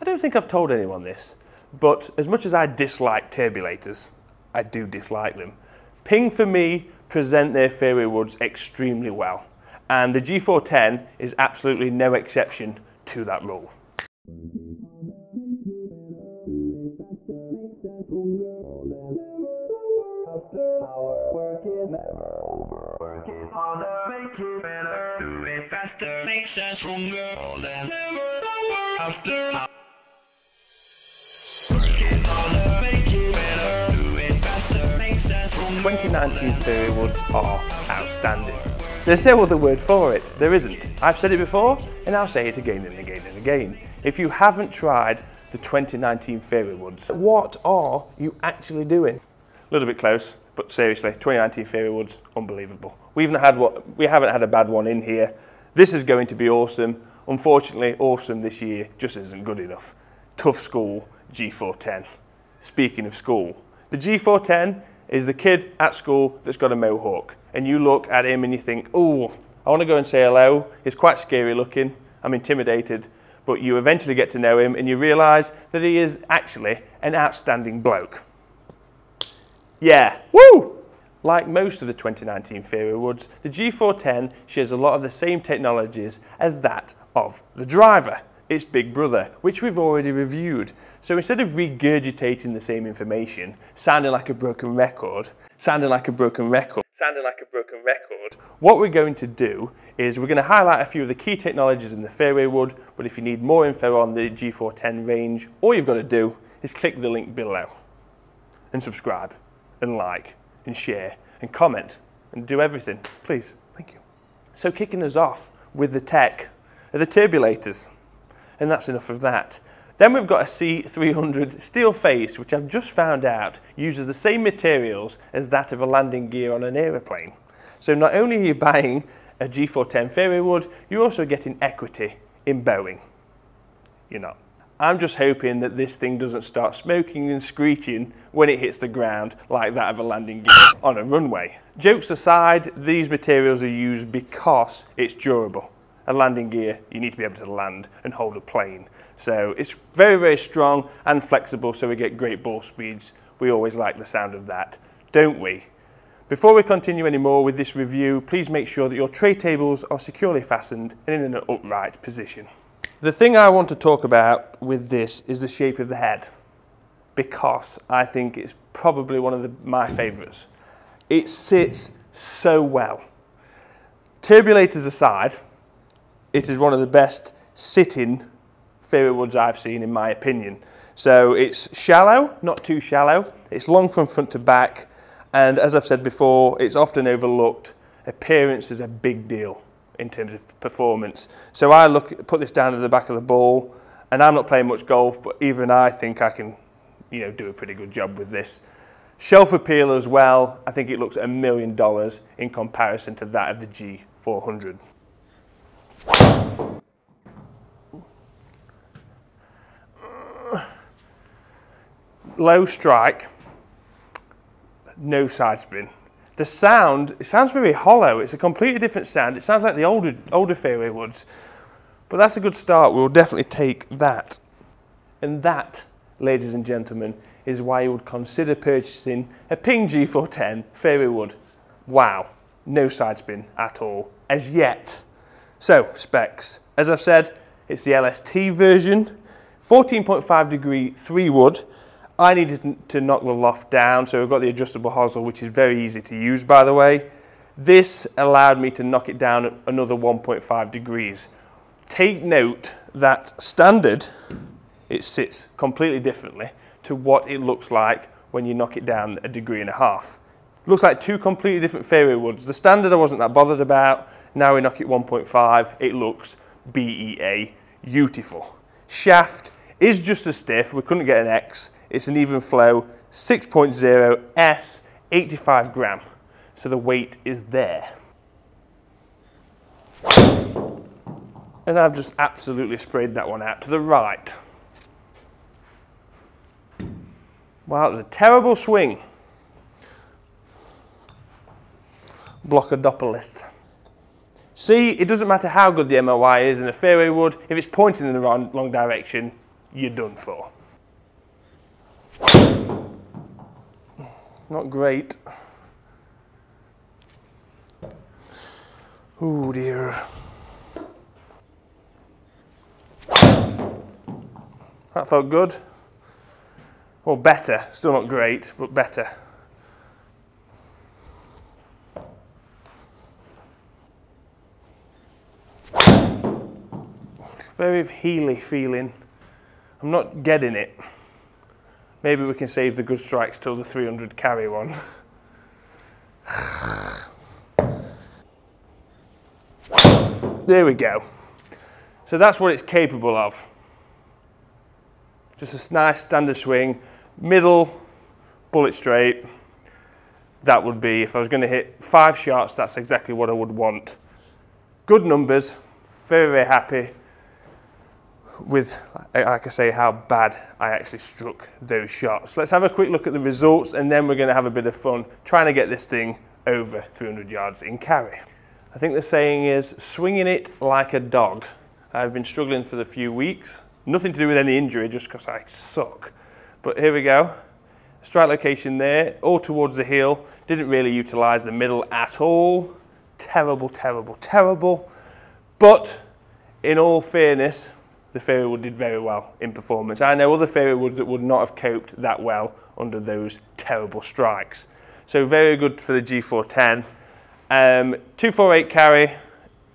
don't think I've told anyone this, but as much as I dislike turbulators, I do dislike them. Ping, for me, present their fairway woods extremely well, and the G410 is absolutely no exception to that rule. The 2019 fairway woods are outstanding. There's no other word for it, there isn't. I've said it before and I'll say it again and again and again. If you haven't tried the 2019 fairway woods, what are you actually doing? A little bit close, but seriously, 2019 fairway woods, unbelievable. We haven't had a bad one in here. This is going to be awesome. Unfortunately, awesome this year just isn't good enough. Tough school G410. Speaking of school, the G410 is the kid at school that's got a mohawk. And you look at him and you think, oh, I want to go and say hello. He's quite scary looking. I'm intimidated. But you eventually get to know him and you realise that he is actually an outstanding bloke. Yeah, woo! Like most of the 2019 fairway woods, the G410 shares a lot of the same technologies as that of the driver, its big brother, which we've already reviewed. So instead of regurgitating the same information, sounding like a broken record, what we're going to do is we're going to highlight a few of the key technologies in the fairway wood, but if you need more info on the G410 range, all you've got to do is click the link below and subscribe and like and share and comment and do everything, please. Thank you. So kicking us off with the tech are the turbulators, and that's enough of that. Then we've got a C300 steel face, which I've just found out uses the same materials as that of a landing gear on an aeroplane. So not only are you buying a G410 fairway wood, you're also getting equity in Boeing. You're not. I'm just hoping that this thing doesn't start smoking and screeching when it hits the ground like that of a landing gear on a runway. Jokes aside, these materials are used because it's durable. A landing gear, you need to be able to land and hold a plane. So it's very, very strong and flexible, so we get great ball speeds. We always like the sound of that, don't we? Before we continue any more with this review, please make sure that your tray tables are securely fastened and in an upright position. The thing I want to talk about with this is the shape of the head, because I think it's probably one of my favourites. It sits so well. Turbulators aside, it is one of the best sitting fairway woods I've seen, in my opinion. So it's shallow, not too shallow. It's long from front to back. And as I've said before, it's often overlooked. Appearance is a big deal in terms of performance. So I put this down at the back of the ball, and I'm not playing much golf, but even I think I can, do a pretty good job with this. Shelf appeal as well. I think it looks $1 million in comparison to that of the G400. Low strike, no side spin. The sound, it sounds very hollow. It's a completely different sound. It sounds like the older fairway woods, but that's a good start. We'll definitely take that. And that, ladies and gentlemen, is why you would consider purchasing a Ping G410 fairway wood. Wow, no side spin at all, as yet. So, specs. As I've said, it's the LST version, 14.5 degree 3 wood. I needed to knock the loft down, so I've got the adjustable hosel, which is very easy to use, by the way. This allowed me to knock it down another 1.5 degrees. Take note that standard, it sits completely differently to what it looks like when you knock it down 1.5 degrees. It looks like two completely different fairway woods. The standard I wasn't that bothered about. Now we knock it 1.5, it looks BEA, beautiful. Shaft is just as stiff, we couldn't get an X. It's an even flow, 6.0 S, 85 gram. So the weight is there. And I've just absolutely sprayed that one out to the right. Wow, it was a terrible swing. Blockadopolis. See, it doesn't matter how good the MOI is in a fairway wood, if it's pointing in the wrong direction, you're done for. Not great. Oh dear. That felt good. Well, better. Still not great, but better. Very heely feeling. I'm not getting it. Maybe we can save the good strikes till the 300 carry one. There we go. So that's what it's capable of. Just a nice standard swing, middle, bullet straight. That would be, if I was going to hit 5 shots, that's exactly what I would want. Good numbers, very, very happy with, like I say, how bad I actually struck those shots. Let's have a quick look at the results, and then we're going to have a bit of fun trying to get this thing over 300 yards in carry. I think the saying is, swinging it like a dog. I've been struggling for a few weeks. Nothing to do with any injury, just because I suck. But here we go. Strike location there, all towards the heel. Didn't really utilise the middle at all. Terrible, terrible, terrible. But in all fairness, the fairway wood did very well in performance. I know other fairway woods that would not have coped that well under those terrible strikes. So very good for the G410. 248 carry,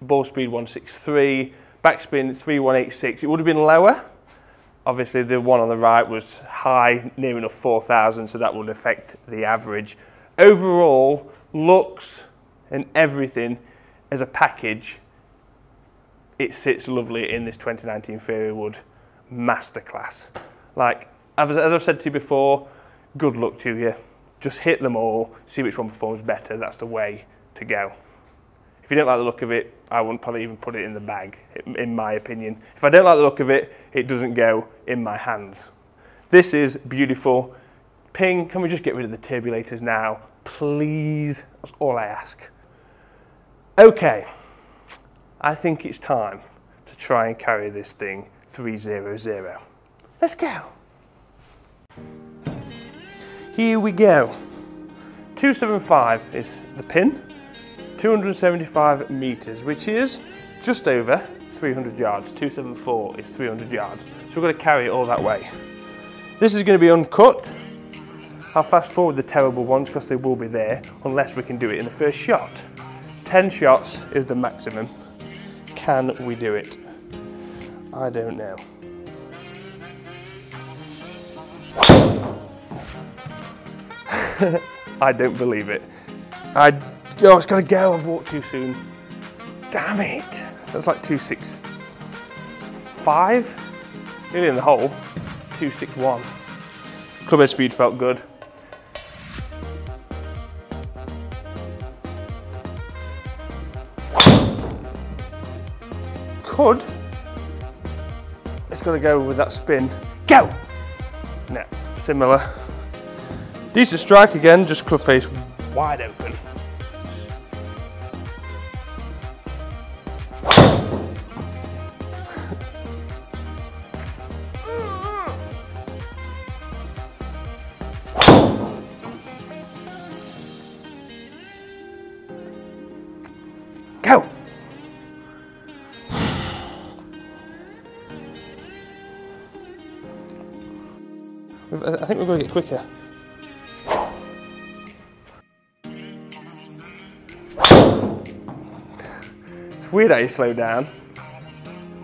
ball speed 163, backspin 3186. It would have been lower. Obviously the one on the right was high, near enough 4,000, so that would affect the average. Overall, looks and everything as a package, it sits lovely in this 2019 Fairway Wood Masterclass. Like, as I've said to you before, good luck to you. Just hit them all, see which one performs better. That's the way to go. If you don't like the look of it, I wouldn't probably even put it in the bag, in my opinion. If I don't like the look of it, it doesn't go in my hands. This is beautiful. Ping, can we just get rid of the turbulators now? Please, that's all I ask. Okay. I think it's time to try and carry this thing 300. Let's go. Here we go. 275 is the pin, 275 meters, which is just over 300 yards. 274 is 300 yards. So we're going to carry it all that way. This is going to be uncut. I'll fast forward the terrible ones because they will be there, unless we can do it in the first shot. 10 shots is the maximum. Can we do it? I don't know. I don't believe it. Oh, it's got to go. I've walked too soon. Damn it. That's like 265. Nearly in the hole. 261. Clubhead speed felt good. Could. It's got to go with that spin. Go! No, similar. Decent strike again, just club face wide open. Go! I think we're going to get quicker. It's weird how you slow down.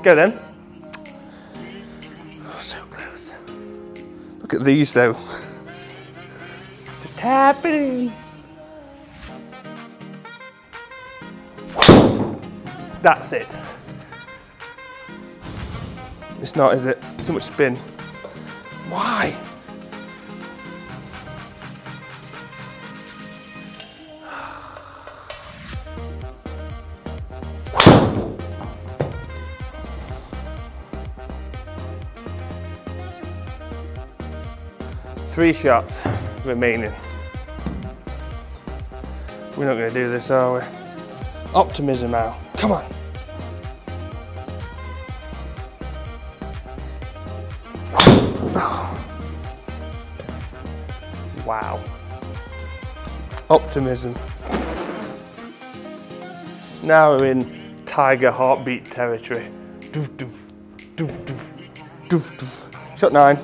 Go then. Oh, so close. Look at these though. Just tap it in. That's it. It's not, is it? Too much spin. Why? Three shots remaining. We're not going to do this, are we? Optimism now. Come on. Wow. Optimism. Now we're in tiger heartbeat territory. Doof, doof, doof, doof, doof, doof. Shot 9.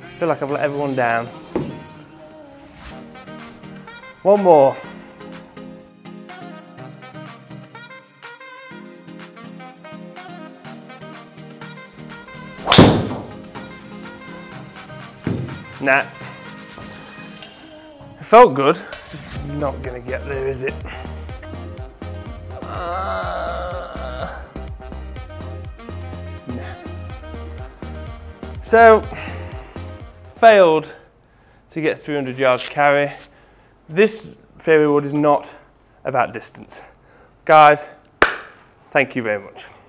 I feel like I've let everyone down. One more. Nah. It felt good, just not gonna get there, is it? Nah. So, failed to get 300 yards carry. This fairway wood is not about distance. Guys, thank you very much.